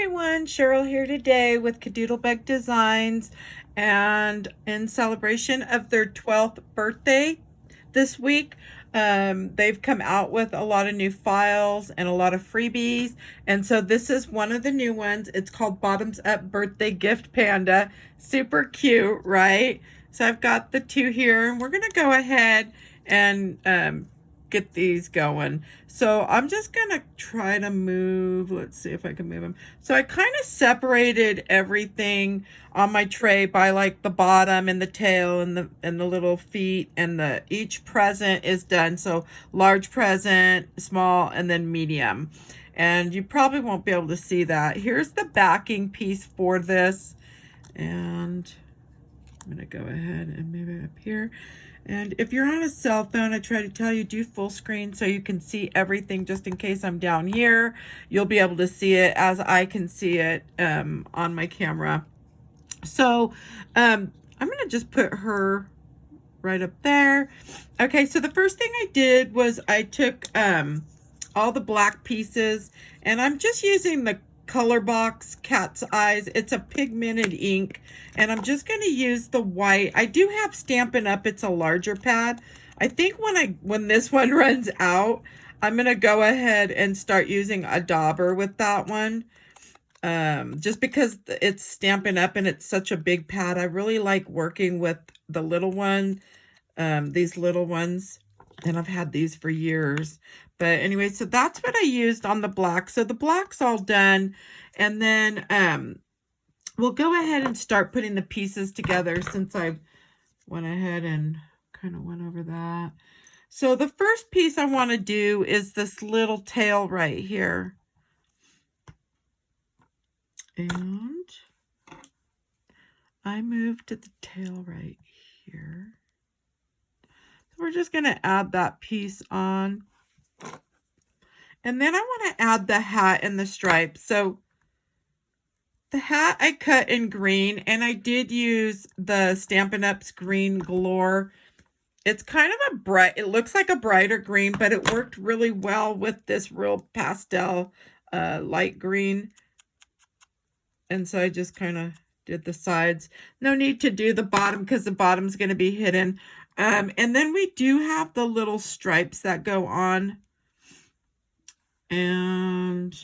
everyone, Cheryl here today with Kadoodlebug Designs, and in celebration of their 12th birthday this week, they've come out with a lot of new files and a lot of freebies, and so this is one of the new ones. It's called Bottoms Up Birthday Gift Panda. Super cute, right? So I've got the two here, and we're gonna go ahead and get these going. So I'm just gonna try to move. Let's see if I can move them. So I kind of separated everything on my tray by like the bottom and the tail and the little feet, and each present is done. So large present, small, and then medium. And you probably won't be able to see that. Here's the backing piece for this, and I'm gonna go ahead and move it up here. And if you're on a cell phone, I try to tell you, do full screen so you can see everything. Just in case I'm down here, you'll be able to see it as I can see it on my camera. So I'm going to just put her right up there. Okay, so the first thing I did was I took all the black pieces, and I'm just using the Color Box Cat's Eyes. It's a pigmented ink, and I'm just going to use the white. I do have Stampin' Up. It's a larger pad. I think when this one runs out, I'm going to go ahead and start using a dauber with that one. Just because it's Stampin' Up and it's such a big pad. I really like working with the little one, these little ones, and I've had these for years. But anyway, so that's what I used on the black. So the black's all done. And then we'll go ahead and start putting the pieces together, since I went ahead and kind of went over that. So the first piece I want to do is this little tail right here. And I moved to the tail right here. So we're just going to add that piece on. And then I want to add the hat and the stripes. So the hat I cut in green, and I did use the Stampin' Up's green galore. It's kind of it looks like a brighter green, but it worked really well with this real pastel light green. And so I just kind of did the sides. No need to do the bottom because the bottom's going to be hidden. And then we do have the little stripes that go on. And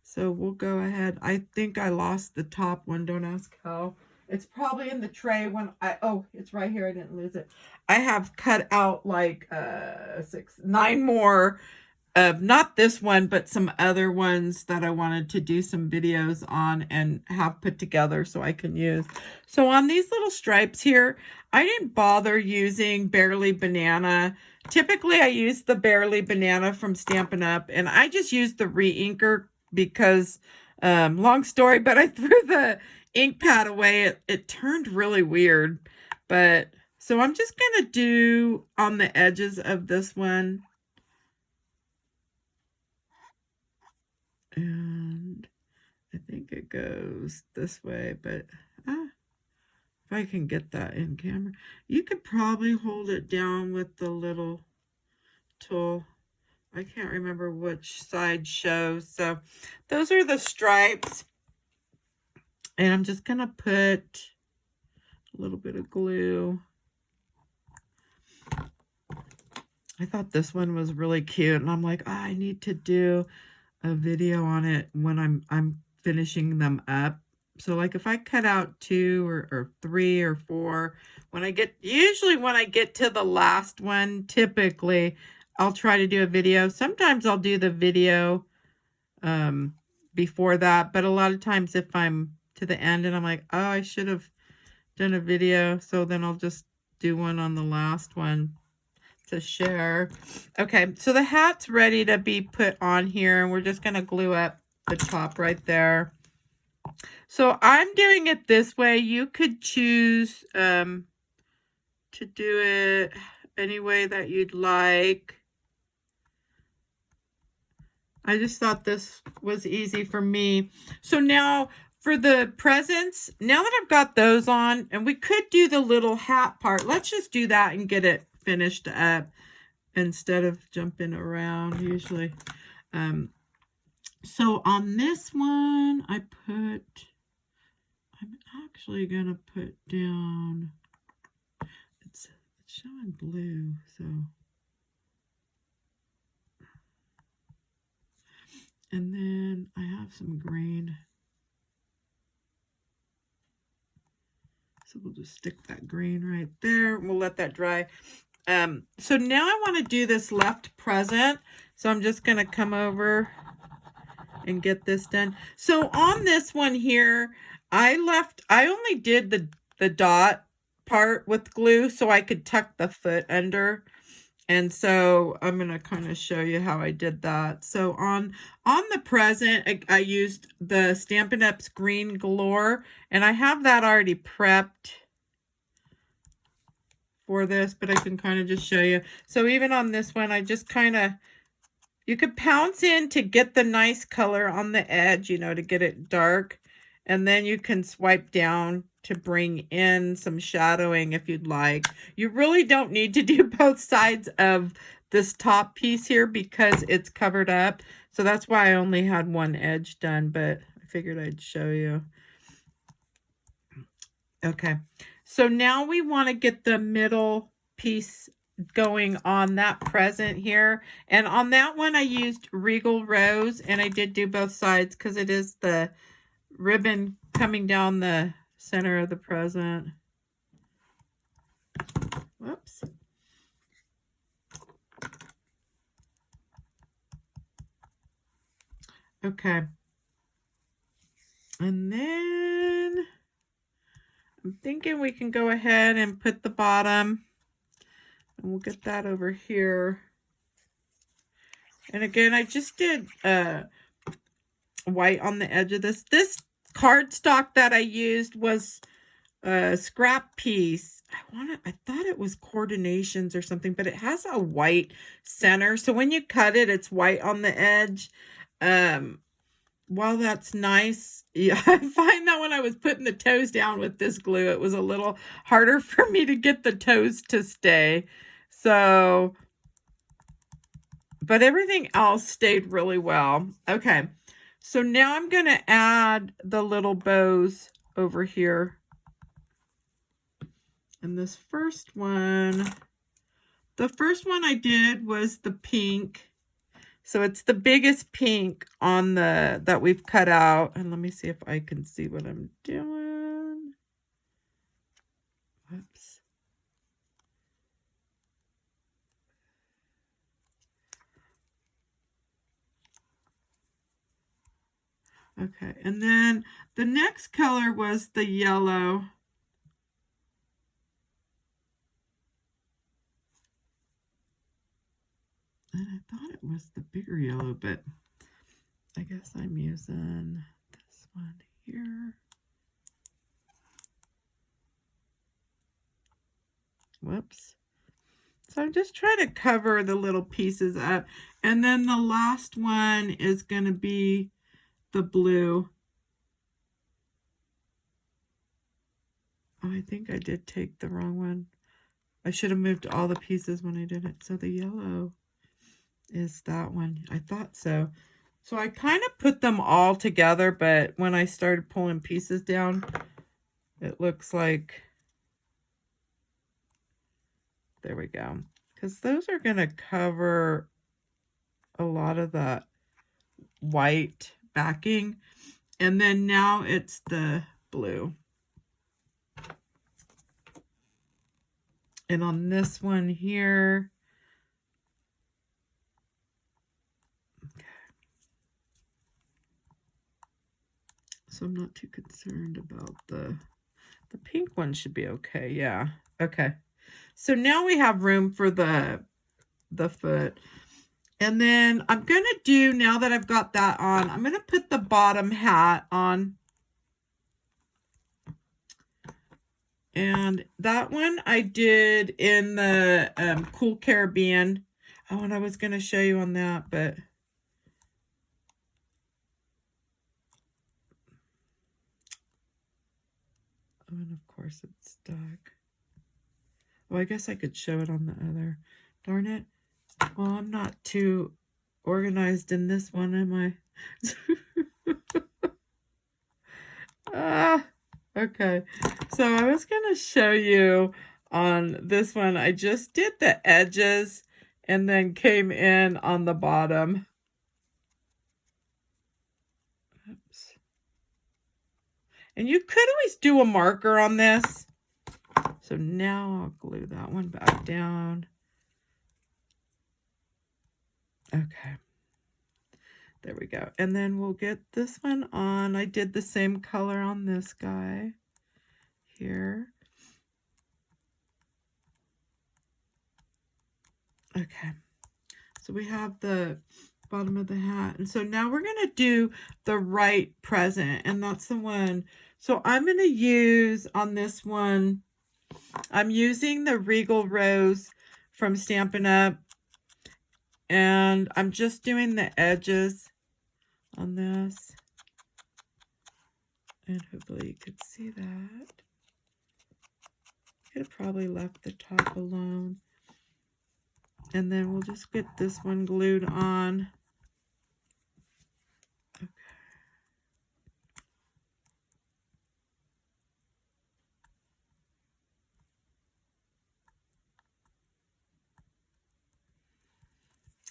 so we'll go ahead. I think I lost the top one. Don't ask how. It's probably in the tray when oh, it's right here. I didn't lose it. I have cut out like 9 more of not this one, but some other ones that I wanted to do some videos on and have put together so I can use. So on these little stripes here, I didn't bother using Barley Banana. Typically I use the Barley Banana from Stampin' Up, and I just used the re-inker because long story, but I threw the ink pad away. It turned really weird. But so I'm just gonna do on the edges of this one. And I think it goes this way, but if I can get that in camera, you could probably hold it down with the little tool. I can't remember which side shows. So those are the stripes. And I'm just going to put a little bit of glue. I thought this one was really cute, and I'm like, oh, I need to do a video on it when I'm finishing them up. So like if I cut out 2 or 3 or 4, usually when I get to the last one, typically I'll try to do a video. Sometimes I'll do the video before that, but a lot of times if I'm to the end and I'm like, oh, I should have done a video, so then I'll just do one on the last one to share. Okay, so the hat's ready to be put on here, and we're just going to glue up the top right there. So I'm doing it this way. You could choose to do it any way that you'd like. I just thought this was easy for me. So now for the presents, now that I've got those on, and we could do the little hat part, let's just do that and get it finished up instead of jumping around usually. So on this one, I'm actually going to put down, it's showing blue, so. And then I have some green. So we'll just stick that green right there. We'll let that dry. So now I want to do this left present. So I'm just going to come over and get this done. So on this one here, I only did the dot part with glue so I could tuck the foot under. And so I'm going to kind of show you how I did that. So on the present, I used the Stampin' Up's Green Galore, and I have that already prepped for this, but I can kind of just show you. So even on this one, I just kind of, you could pounce in to get the nice color on the edge, you know, to get it dark. And then you can swipe down to bring in some shadowing if you'd like. You really don't need to do both sides of this top piece here because it's covered up. So that's why I only had one edge done, but I figured I'd show you. Okay, so now we want to get the middle piece going on that present here. And on that one, I used Regal Rose, and I did do both sides because it is the ribbon coming down the center of the present. Whoops. Okay. And then I'm thinking we can go ahead and put the bottom, and we'll get that over here. And again, I just did white on the edge of this. This cardstock that I used was a scrap piece. I thought it was Coordinations or something, but it has a white center. So when you cut it, it's white on the edge. While that's nice, yeah, I find that when I was putting the toes down with this glue, it was a little harder for me to get the toes to stay. So, but everything else stayed really well. Okay, so now I'm going to add the little bows over here. And this first one, the first one I did was the pink. So it's the biggest pink on that we've cut out. And let me see if I can see what I'm doing. Whoops. Okay, and then the next color was the yellow. And I thought it was the bigger yellow, but I guess I'm using this one here. Whoops. So I'm just trying to cover the little pieces up. And then the last one is going to be the blue. Oh, I think I did take the wrong one. I should have moved all the pieces when I did it. So the yellow is that one. I thought so. So I kind of put them all together, but when I started pulling pieces down, it looks like, there we go. Because those are going to cover a lot of that white backing. And then now it's the blue. And on this one here, so I'm not too concerned about the pink one should be okay. Yeah. Okay. So now we have room for the foot. And then I'm going to do, now that I've got that on, I'm going to put the bottom hat on. And that one I did in the Cool Caribbean. Oh, and I was going to show you on that, but oh, and of course it's stuck. Oh, I guess I could show it on the other. Darn it. Well, I'm not too organized in this one, am I? Okay. So I was going to show you on this one. I just did the edges and then came in on the bottom. Oops. And you could always do a marker on this. So now I'll glue that one back down. Okay. There we go. And then we'll get this one on. I did the same color on this guy here. Okay. So we have the bottom of the hat. And so now we're going to do the right present. And that's the one. So I'm going to use on this one, I'm using the Regal Rose from Stampin' Up. And I'm just doing the edges on this. And hopefully you could see that. Could have probably left the top alone. And then we'll just get this one glued on. Okay.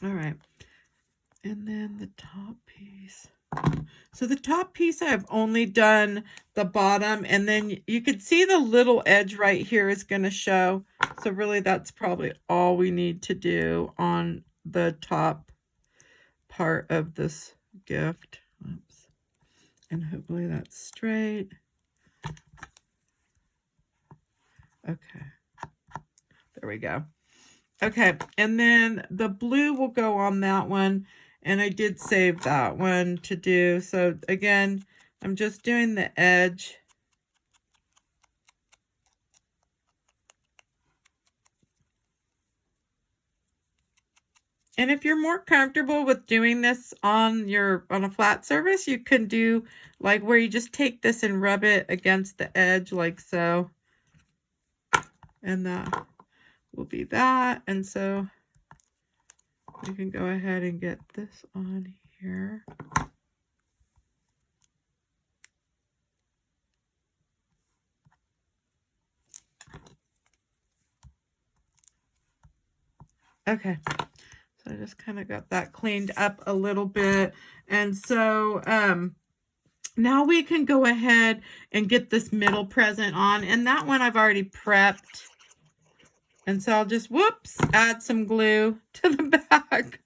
All right. And then the top piece. So the top piece, I've only done the bottom, and then you can see the little edge right here is going to show. So really that's probably all we need to do on the top part of this gift. Oops. And hopefully that's straight. Okay. There we go. Okay. And then the blue will go on that one. And I did save that one to do. So again, I'm just doing the edge. And if you're more comfortable with doing this on a flat surface, you can do like where you just take this and rub it against the edge like so. And that will be that. And so you can go ahead and get this on here. Okay, so I just kind of got that cleaned up a little bit. And so now we can go ahead and get this middle present on. And that one I've already prepped. And so I'll just, whoops, add some glue to the back.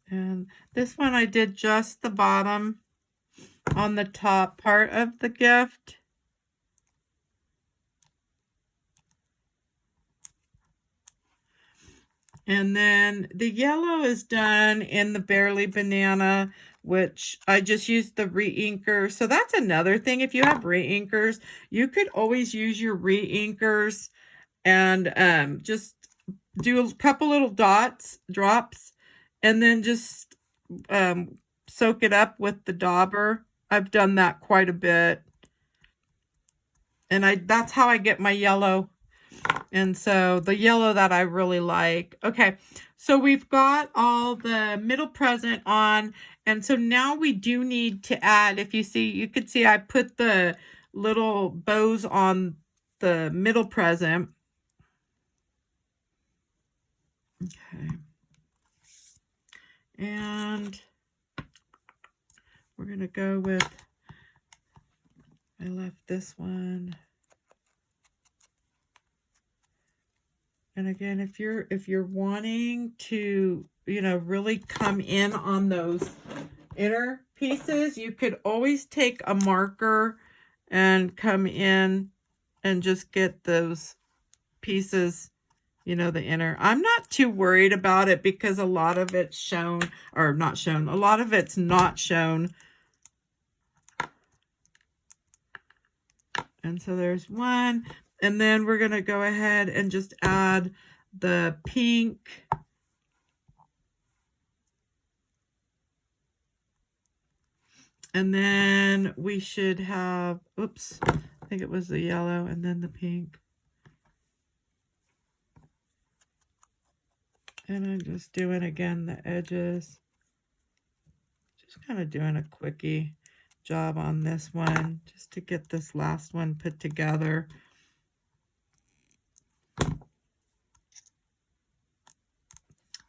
And this one I did just the bottom on the top part of the gift. And then the yellow is done in the Barley Banana, which I just used the re-inker. So that's another thing. If you have re-inkers, you could always use your re-inkers and just do a couple little drops, and then just soak it up with the dauber. I've done that quite a bit. And that's how I get my yellow. And so the yellow that I really like. Okay, so we've got all the middle present on. And so now we do need to add, if you see, you could see I put the little bows on the middle present. Okay. And we're going to go with, I left this one. And again, if you're wanting to, really come in on those inner pieces, you could always take a marker and come in and just get those pieces, the inner. I'm not too worried about it because a lot of it's shown, or not shown, a lot of it's not shown. And so there's one. And then we're going to go ahead and just add the pink. And then we should have, oops, I think it was the yellow and then the pink. And I'm just doing, again, the edges. Just kind of doing a quickie job on this one, just to get this last one put together.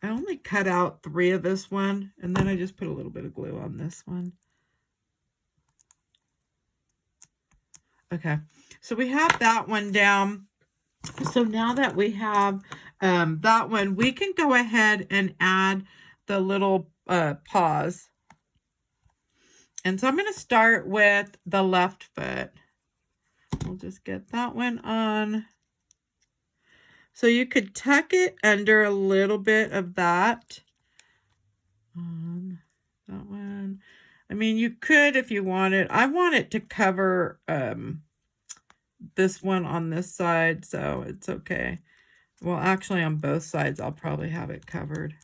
I only cut out 3 of this one, and then I just put a little bit of glue on this one. Okay, so we have that one down. So now that we have that one, we can go ahead and add the little paws. And so I'm going to start with the left foot. We'll just get that one on. So you could tuck it under a little bit of that. That one. I mean, you could if you wanted. I want it to cover this one on this side, so it's okay. Well, actually on both sides, I'll probably have it covered.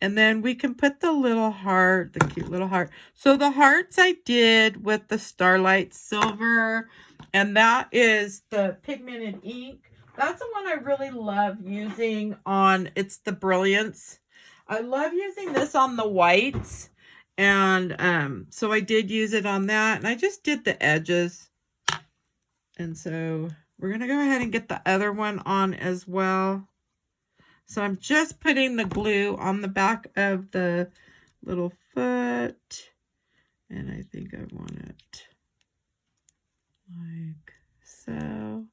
And then we can put the little heart, the cute little heart. So the hearts I did with the Starlite Silver, and that is the pigmented ink. That's the one I really love using on, it's the Brilliance. I love using this on the whites. And so I did use it on that. And I just did the edges. And so we're going to go ahead and get the other one on as well. So I'm just putting the glue on the back of the little foot. And I think I want it like so.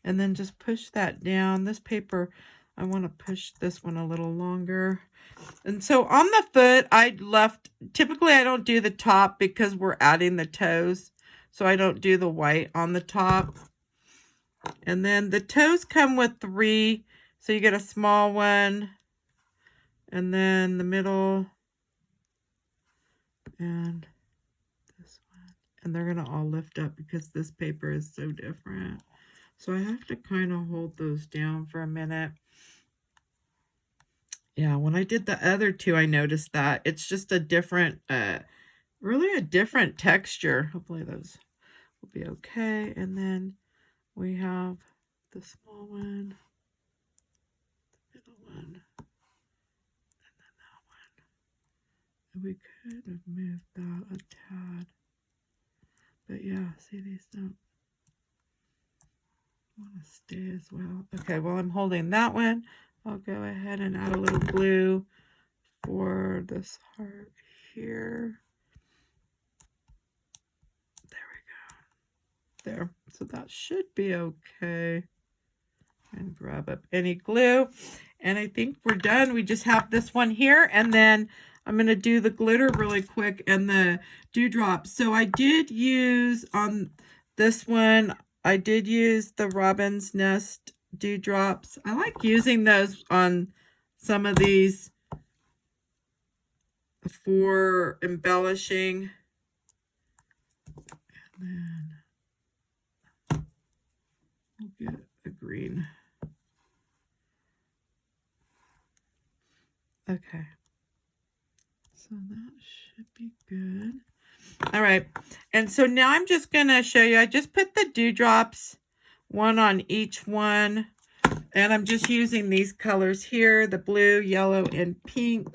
And then just push that down. This paper, I want to push this one a little longer. And so on the foot, I left, typically I don't do the top because we're adding the toes. So I don't do the white on the top. And then the toes come with 3. So you get a small one. And then the middle. And this one. And they're going to all lift up because this paper is so different. So I have to kind of hold those down for a minute. Yeah, when I did the other 2, I noticed that. It's just a different, really a different texture. Hopefully those will be okay. And then we have the small one, the middle one, and then that one. And we could have moved that a tad. But yeah, see, these don't want to stay as well. Okay, well, I'm holding that one. I'll go ahead and add a little glue for this heart here. There we go. There. So that should be okay. And grab up any glue. And I think we're done. We just have this one here. And then I'm going to do the glitter really quick and the dewdrops. So I did use on this one, I did use the Robin's Nest dewdrops. I like using those on some of these for embellishing. And then we'll get a green. Okay. So that should be good. All right. And so now I'm just going to show you. I just put the dewdrops, one on each one. And I'm just using these colors here, the blue, yellow, and pink.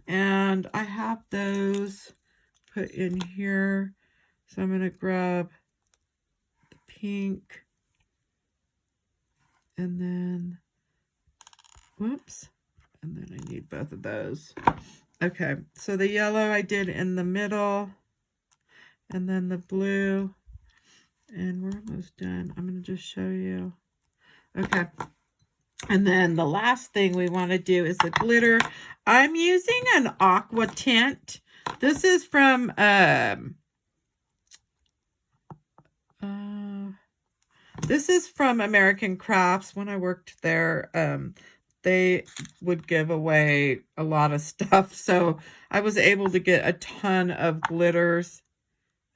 And I have those put in here. So I'm going to grab the pink. And then, whoops. And then I need both of those. Okay, so the yellow I did in the middle. And then the blue. And we're almost done. I'm going to just show you. Okay. And then the last thing we want to do is the glitter. I'm using an aqua tint. This is from American Crafts. When I worked there, they would give away a lot of stuff. So I was able to get a ton of glitters.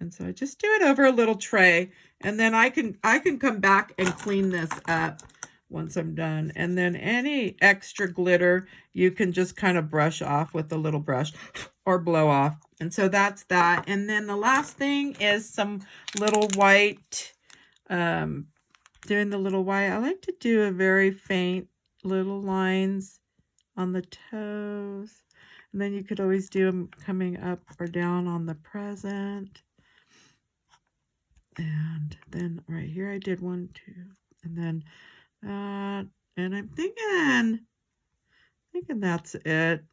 And so I just do it over a little tray. And then I can come back and clean this up once I'm done. And then any extra glitter, you can just kind of brush off with a little brush or blow off. And so that's that. And then the last thing is some little white, doing the little white. I like to do a very faint little lines on the toes. And then you could always do them coming up or down on the present. And then right here I did 1, 2, and then and I'm thinking that's it.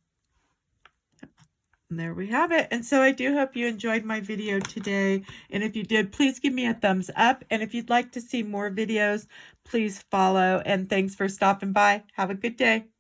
And there we have it. And so I do hope you enjoyed my video today. And if you did, please give me a thumbs up. And if you'd like to see more videos, please follow. And thanks for stopping by. Have a good day.